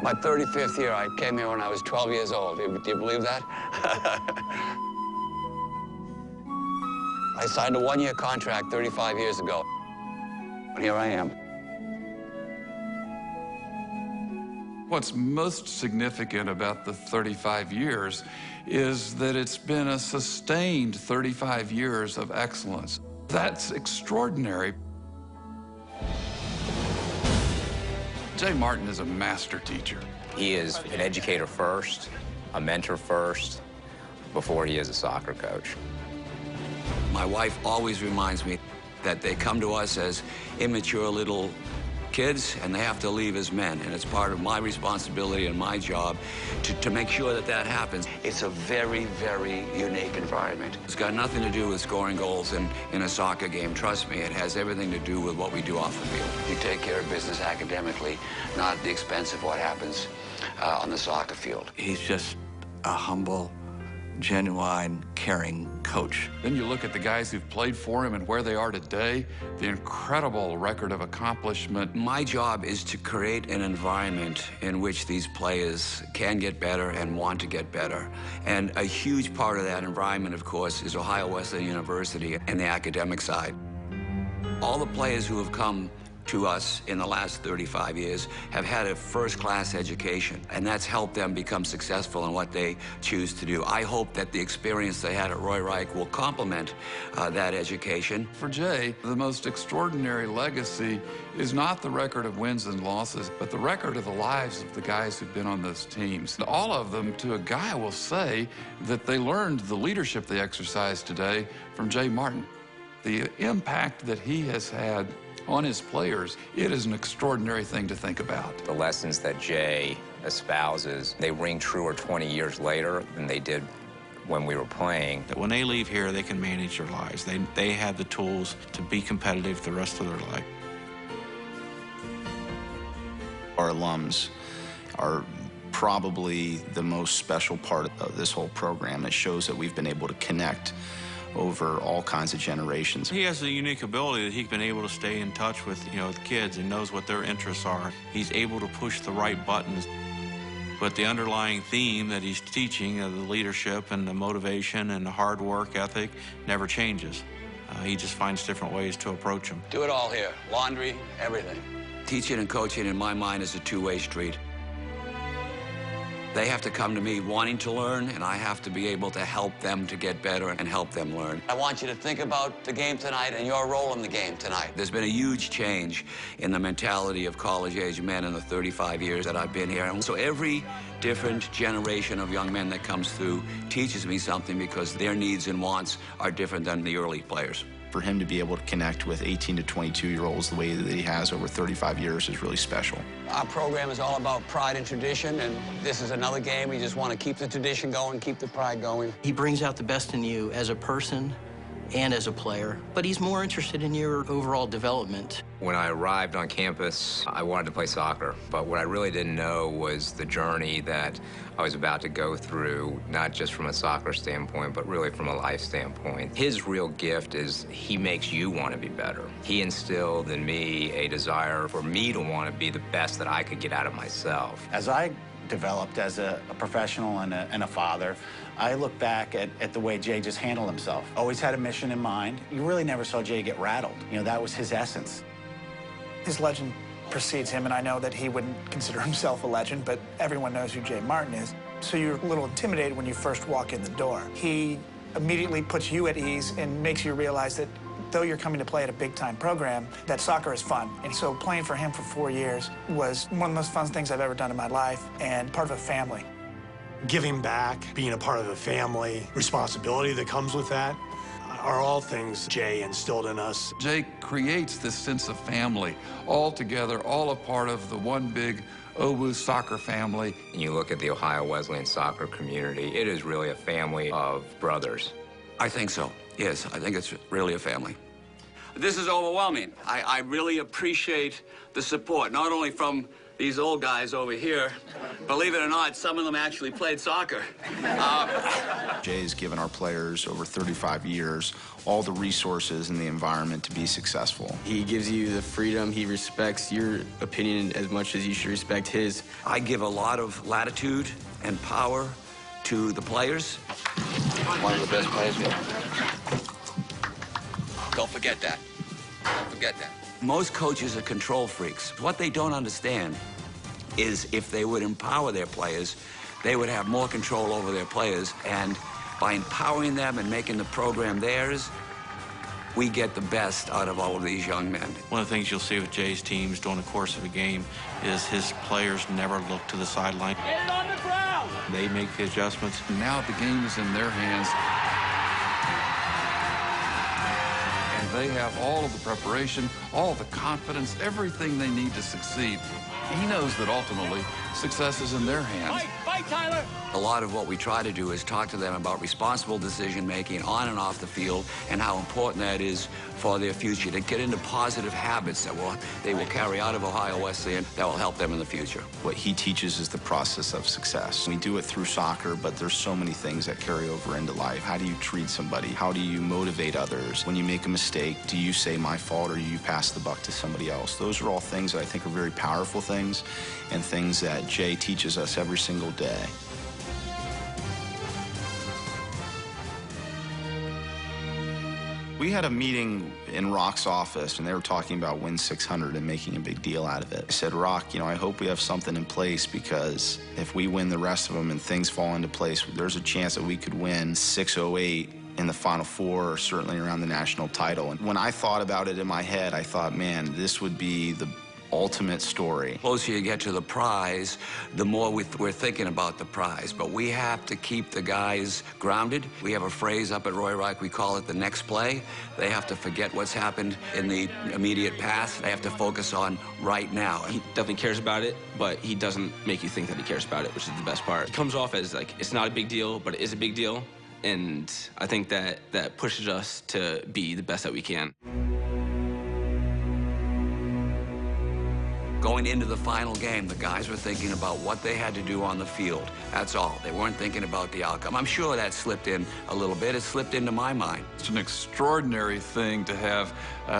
My 35th year, I came here when I was 12 years old. Do you believe that? I signed a one-year contract 35 years ago. And here I am. What's most significant about the 35 years is that it's been a sustained 35 years of excellence. That's extraordinary. Jay Martin is a master teacher. He is an educator first, a mentor first, before he is a soccer coach. My wife always reminds me that they come to us as immature little kids, and they have to leave as men. And it's part of my responsibility and my job to make sure that that happens. It's a very, very unique environment. It's got nothing to do with scoring goals in a soccer game. Trust me, it has everything to do with what we do off the field. We take care of business academically, not at the expense of what happens on the soccer field. He's just a humble, genuine, caring coach. Then you look at the guys who've played for him and where they are today, the incredible record of accomplishment. My job is to create an environment in which these players can get better and want to get better. And a huge part of that environment, of course, is Ohio Wesleyan University and the academic side. All the players who have come to us in the last 35 years have had a first-class education, and that's helped them become successful in what they choose to do. I hope that the experience they had at Roy Reich will complement that education. For Jay, the most extraordinary legacy is not the record of wins and losses, but the record of the lives of the guys who've been on those teams. All of them, to a guy, will say that they learned the leadership they exercise today from Jay Martin. The impact that he has had on his players, it is an extraordinary thing to think about. The lessons that Jay espouses, they ring truer 20 years later than they did when we were playing. That when they leave here, they can manage their lives. They have the tools to be competitive the rest of their life. Our alums are probably the most special part of this whole program. It shows that we've been able to connect over all kinds of generations. He has a unique ability that he's been able to stay in touch with, the kids and knows what their interests are. He's able to push the right buttons. But the underlying theme that he's teaching, the leadership and the motivation and the hard work ethic, never changes. He just finds different ways to approach them. Do it all here. Laundry, everything. Teaching and coaching, in my mind, is a two-way street. They have to come to me wanting to learn, and I have to be able to help them to get better and help them learn. I want you to think about the game tonight and your role in the game tonight. There's been a huge change in the mentality of college-age men in the 35 years that I've been here. And so every different generation of young men that comes through teaches me something, because their needs and wants are different than the early players. For him to be able to connect with 18 to 22-year-olds the way that he has over 35 years is really special. Our program is all about pride and tradition, and this is another game. We just want to keep the tradition going, keep the pride going. He brings out the best in you as a person and as a player, but he's more interested in your overall development. When I arrived on campus, I wanted to play soccer, but what I really didn't know was the journey that I was about to go through, not just from a soccer standpoint, but really from a life standpoint. His real gift is he makes you want to be better. He instilled in me a desire for me to want to be the best that I could get out of myself. As I developed as a professional and a father, I look back at the way Jay just handled himself. Always had a mission in mind. You really never saw Jay get rattled. That was his essence. His legend precedes him, and I know that he wouldn't consider himself a legend, but everyone knows who Jay Martin is. So you're a little intimidated when you first walk in the door. He immediately puts you at ease and makes you realize that though you're coming to play at a big-time program, that soccer is fun. And so playing for him for 4 years was one of the most fun things I've ever done in my life, and part of a family. Giving back, being a part of the family, responsibility that comes with that, are all things Jay instilled in us. Jay creates this sense of family, all together, all a part of the one big OWU soccer family. And you look at the Ohio Wesleyan soccer community, it is really a family of brothers. I think so, yes. I think it's really a family. This is overwhelming. I really appreciate the support, not only from these old guys over here, believe it or not, some of them actually played soccer. Jay's given our players over 35 years all the resources and the environment to be successful. He gives you the freedom. He respects your opinion as much as you should respect his. I give a lot of latitude and power to the players. One of the best players we have. Don't forget that. Don't forget that. Most coaches are control freaks. What they don't understand is if they would empower their players, they would have more control over their players. And by empowering them and making the program theirs, we get the best out of all of these young men. One of the things you'll see with Jay's teams during the course of a game is his players never look to the sideline. Get it on the ground! They make the adjustments. Now the game is in their hands. And they have all of the preparation, all the confidence, everything they need to succeed. He knows that ultimately success is in their hands. Fight, Tyler! A lot of what we try to do is talk to them about responsible decision-making on and off the field and how important that is for their future, to get into positive habits that they will carry out of Ohio Wesleyan that will help them in the future. What he teaches is the process of success. We do it through soccer, but there's so many things that carry over into life. How do you treat somebody? How do you motivate others? When you make a mistake, do you say my fault or do you pass the buck to somebody else? Those are all things that I think are very powerful things and things that Jay teaches us every single day. We had a meeting in Rock's office, and they were talking about Win 600 and making a big deal out of it. I said, Rock, I hope we have something in place, because if we win the rest of them and things fall into place, there's a chance that we could win 608 in the Final Four, or certainly around the national title. And when I thought about it in my head, I thought, man, this would be the ultimate story. The closer you get to the prize, the more we're thinking about the prize. But we have to keep the guys grounded. We have a phrase up at Roy Reich, we call it the next play. They have to forget what's happened in the immediate past. They have to focus on right now. He definitely cares about it, but he doesn't make you think that he cares about it, which is the best part. It comes off as like, it's not a big deal, but it is a big deal. And I think that pushes us to be the best that we can. Going into the final game, the guys were thinking about what they had to do on the field. That's all. They weren't thinking about the outcome. I'm sure that slipped in a little bit. It slipped into my mind. It's an extraordinary thing to have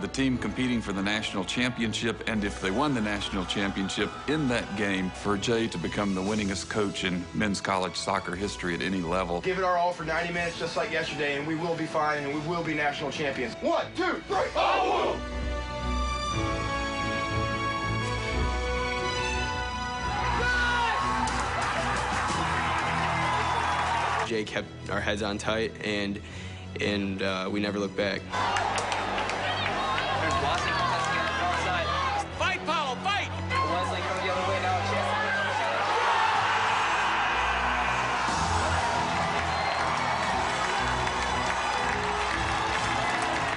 the team competing for the national championship, and if they won the national championship in that game, for Jay to become the winningest coach in men's college soccer history at any level. Give it our all for 90 minutes just like yesterday, and we will be fine, and we will be national champions. 1, 2, 3, oh! Jay kept our heads on tight, and we never looked back. There's Wesley coming to the far side. Fight, Paulo, fight! Wesley coming the other way now.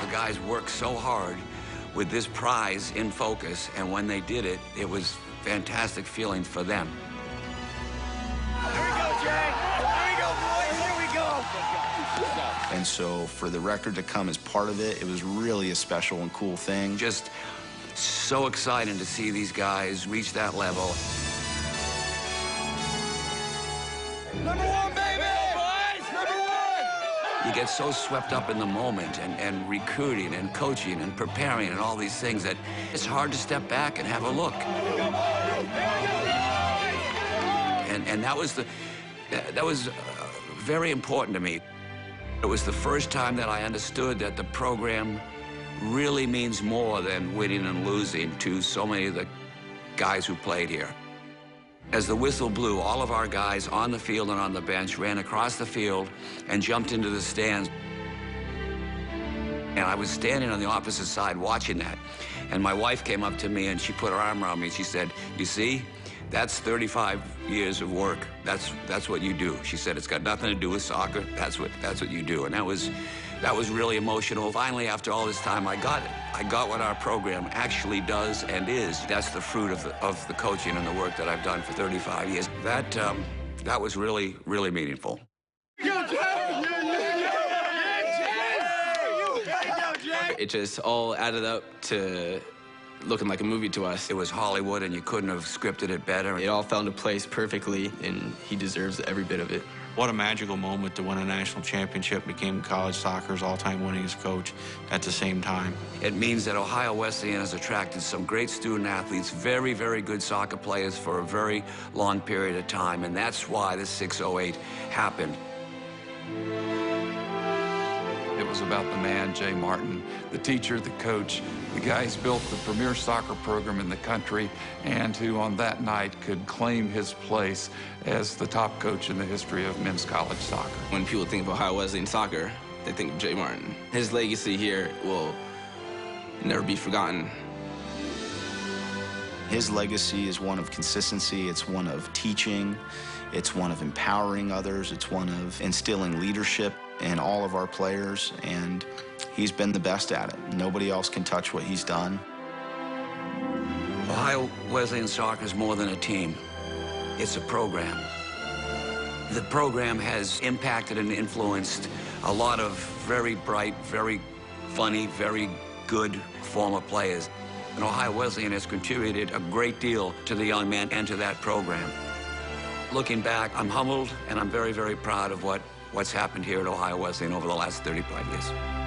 The guys worked so hard with this prize in focus, and when they did it, it was a fantastic feeling for them. Here we go, Jay! Here we go, boys! Here we go! And so for the record to come as part of it, it was really a special and cool thing. Just so exciting to see these guys reach that level. Number 1, baby! Boys! Number 1! You get so swept up in the moment and recruiting and coaching and preparing and all these things that it's hard to step back and have a look. And that was very important to me. It was the first time that I understood that the program really means more than winning and losing to so many of the guys who played here. As the whistle blew, all of our guys on the field and on the bench ran across the field and jumped into the stands. And I was standing on the opposite side watching that. And my wife came up to me and she put her arm around me and she said, "You see? That's 35 years of work. That's what you do." She said, "It's got nothing to do with soccer. That's what you do." And that was really emotional. Finally, after all this time, I got it. I got what our program actually does and is. That's the fruit of the coaching and the work that I've done for 35 years. That was really, really meaningful. It just all added up to looking like a movie to us. It was Hollywood, and you couldn't have scripted it better. It all fell into place perfectly, and he deserves every bit of it. What a magical moment to win a national championship, became college soccer's all-time winningest coach at the same time. It means that Ohio Wesleyan has attracted some great student athletes, very, very good soccer players for a very long period of time, and that's why this 608 happened. It was about the man, Jay Martin, the teacher, the coach, the guy who's built the premier soccer program in the country, and who on that night could claim his place as the top coach in the history of men's college soccer. When people think of Ohio Wesleyan soccer, they think of Jay Martin. His legacy here will never be forgotten. His legacy is one of consistency, it's one of teaching, it's one of empowering others, it's one of instilling leadership in all of our players, and he's been the best at it. Nobody else can touch what he's done. Ohio Wesleyan soccer is more than a team. It's a program. The program has impacted and influenced a lot of very bright, very funny, very good former players. And Ohio Wesleyan has contributed a great deal to the young men and to that program. Looking back, I'm humbled and I'm very, very proud of what's happened here at Ohio Wesleyan over the last 35 years.